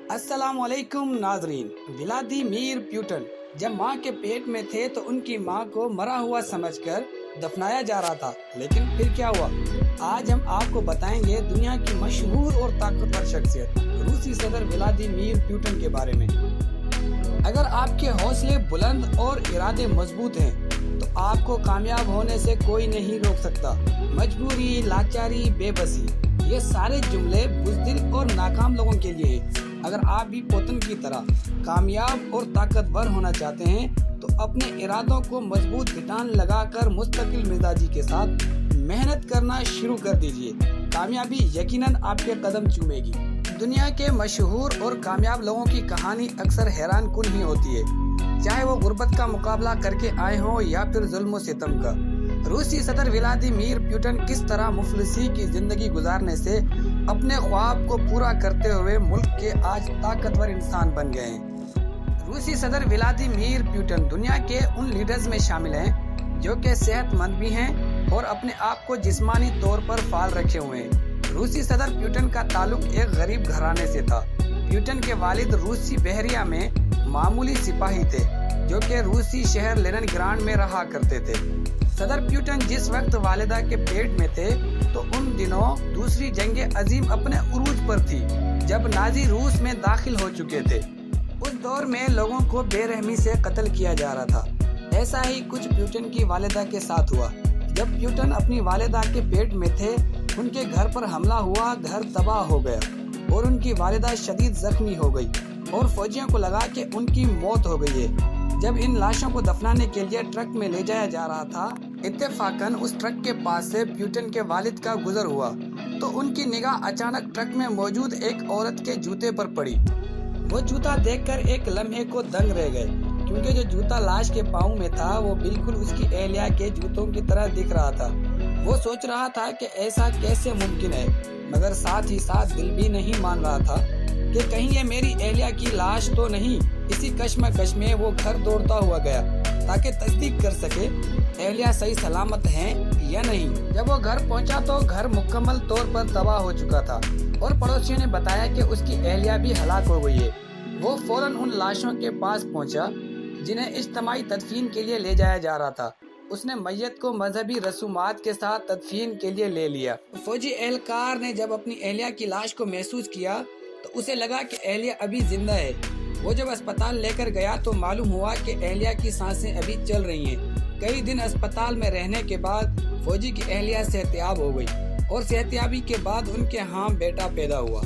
अस्सलाम वालेकुम नाजरीन। व्लादिमीर पुतिन जब मां के पेट में थे तो उनकी मां को मरा हुआ समझकर दफनाया जा रहा था, लेकिन फिर क्या हुआ? आज हम आपको बताएंगे दुनिया की मशहूर और ताकतवर शख्सियत रूसी सदर व्लादिमीर पुतिन के बारे में। अगर आपके हौसले बुलंद और इरादे मजबूत हैं तो आपको कामयाब होने से कोई नहीं रोक सकता। मजबूरी, लाचारी, बेबसी, ये सारे जुमले बुज़दिल और नाकाम लोगों के लिए हैं। अगर आप भी पुतिन की तरह कामयाब और ताकतवर होना चाहते हैं तो अपने इरादों को मजबूत ढिठान लगाकर मुस्तकिल मिजाजी के साथ मेहनत करना शुरू कर दीजिए। कामयाबी यकीनन आपके कदम चूमेगी। दुनिया के मशहूर और कामयाब लोगों की कहानी अक्सर हैरान कुन ही होती है, चाहे वो गुर्बत का मुकाबला करके आए हों या फिर जुल्म सितम का। रूसी सदर व्लादिमीर पुतिन किस तरह मुफलिसी की जिंदगी गुजारने से अपने ख्वाब को पूरा करते हुए मुल्क के आज ताकतवर इंसान बन गए हैं। रूसी सदर व्लादिमीर पुतिन दुनिया के उन लीडर्स में शामिल हैं जो कि सेहतमंद भी हैं और अपने आप को जिस्मानी तौर पर फाल रखे हुए हैं। रूसी सदर पुतिन का ताल्लुक एक गरीब घराने से था। पुतिन के वालिद रूसी बहरिया में मामूली सिपाही थे जो कि रूसी शहर लेनिनग्राड में रहा करते थे। सदर पुतिन जिस वक्त वालिदा के पेट में थे तो उन दिनों दूसरी जंग अजीम अपने उरूज पर थी, जब नाजी रूस में दाखिल हो चुके थे। उस दौर में लोगों को बेरहमी से कत्ल किया जा रहा था। ऐसा ही कुछ पुतिन की वालिदा के साथ हुआ। जब पुतिन अपनी वालिदा के पेट में थे, उनके घर पर हमला हुआ, घर तबाह हो गया और उनकी वालिदा शदीद जख्मी हो गई और फौजियों को लगा कि उनकी मौत हो गई है। जब इन लाशों को दफनाने के लिए ट्रक में ले जाया जा रहा था, इत्तेफाकन उस ट्रक के पास से पुतिन के वालिद का गुजर हुआ तो उनकी निगाह अचानक ट्रक में मौजूद एक औरत के जूते पर पड़ी। वो जूता देखकर एक लम्हे को दंग रह गए, क्योंकि जो जूता लाश के पाँव में था वो बिल्कुल उसकी एहलिया के जूतों की तरह दिख रहा था। वो सोच रहा था कि ऐसा कैसे मुमकिन है, मगर साथ ही साथ दिल भी नहीं मान रहा था कि कहीं ये मेरी एहलिया की लाश तो नहीं। इसी कश्मकश में वो घर दौड़ता हुआ गया ताकि तस्दीक कर सके एहलिया सही सलामत हैं या नहीं। जब वो घर पहुंचा तो घर मुकम्मल तौर पर तबाह हो चुका था और पड़ोसियों ने बताया कि उसकी एहलिया भी हलाक हो गई है। वो फौरन उन लाशों के पास पहुंचा जिन्हें इज्तिमाई तदफीन के लिए ले जाया जा रहा था। उसने मैयत को मजहबी रसूमात के साथ तदफीन के लिए ले लिया। फौजी एहलकार ने जब अपनी एहलिया की लाश को महसूस किया तो उसे लगा कि एहलिया अभी जिंदा है। वो जब अस्पताल लेकर गया तो मालूम हुआ कि एहलिया की सांसें अभी चल रही हैं। कई दिन अस्पताल में रहने के बाद फौजी की एहलिया सेहतयाब हो गई और सेहतयाबी के बाद उनके यहाँ बेटा पैदा हुआ,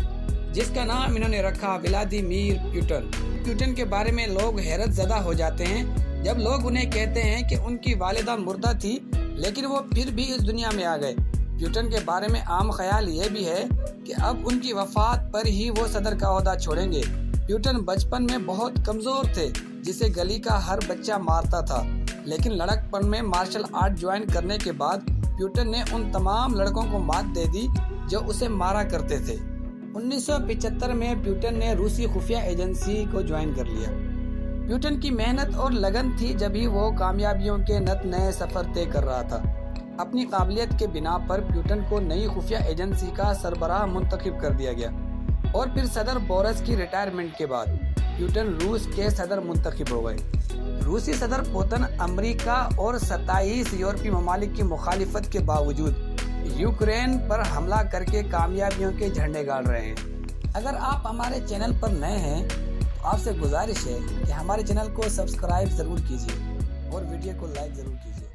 जिसका नाम इन्होंने रखा व्लादिमीर पुतिन। पुतिन के बारे में लोग हैरत ज़दा हो जाते हैं जब लोग उन्हें कहते हैं कि उनकी वालिदा मुर्दा थी लेकिन वो फिर भी इस दुनिया में आ गए। पुतिन के बारे में आम ख्याल ये भी है कि अब उनकी वफात पर ही वो सदर का ओहदा छोड़ेंगे। पुतिन बचपन में बहुत कमजोर थे, जिसे गली का हर बच्चा मारता था, लेकिन लड़कपन में मार्शल आर्ट ज्वाइन करने के बाद पुतिन ने उन तमाम लड़कों को मात दे दी जो उसे मारा करते थे। 1975 में पुतिन ने रूसी खुफिया एजेंसी को ज्वाइन कर लिया। पुतिन की मेहनत और लगन थी जब ही वो कामयाबियों के नए सफर तय कर रहा था। अपनी काबिलियत के बिना पर पुतिन को नई खुफिया एजेंसी का सरबराह मुंतखब कर दिया गया और फिर सदर बोरिस की रिटायरमेंट के बाद पुतिन रूस के सदर मुंतखब हो गए। रूसी सदर पुतिन अमेरिका और 27 यूरोपीय ममालिक की मुखालिफत के बावजूद यूक्रेन पर हमला करके कामयाबियों के झंडे गाड़ रहे हैं। अगर आप हमारे चैनल पर नए हैं तो आपसे गुजारिश है कि हमारे चैनल को सब्सक्राइब ज़रूर कीजिए और वीडियो को लाइक ज़रूर कीजिए।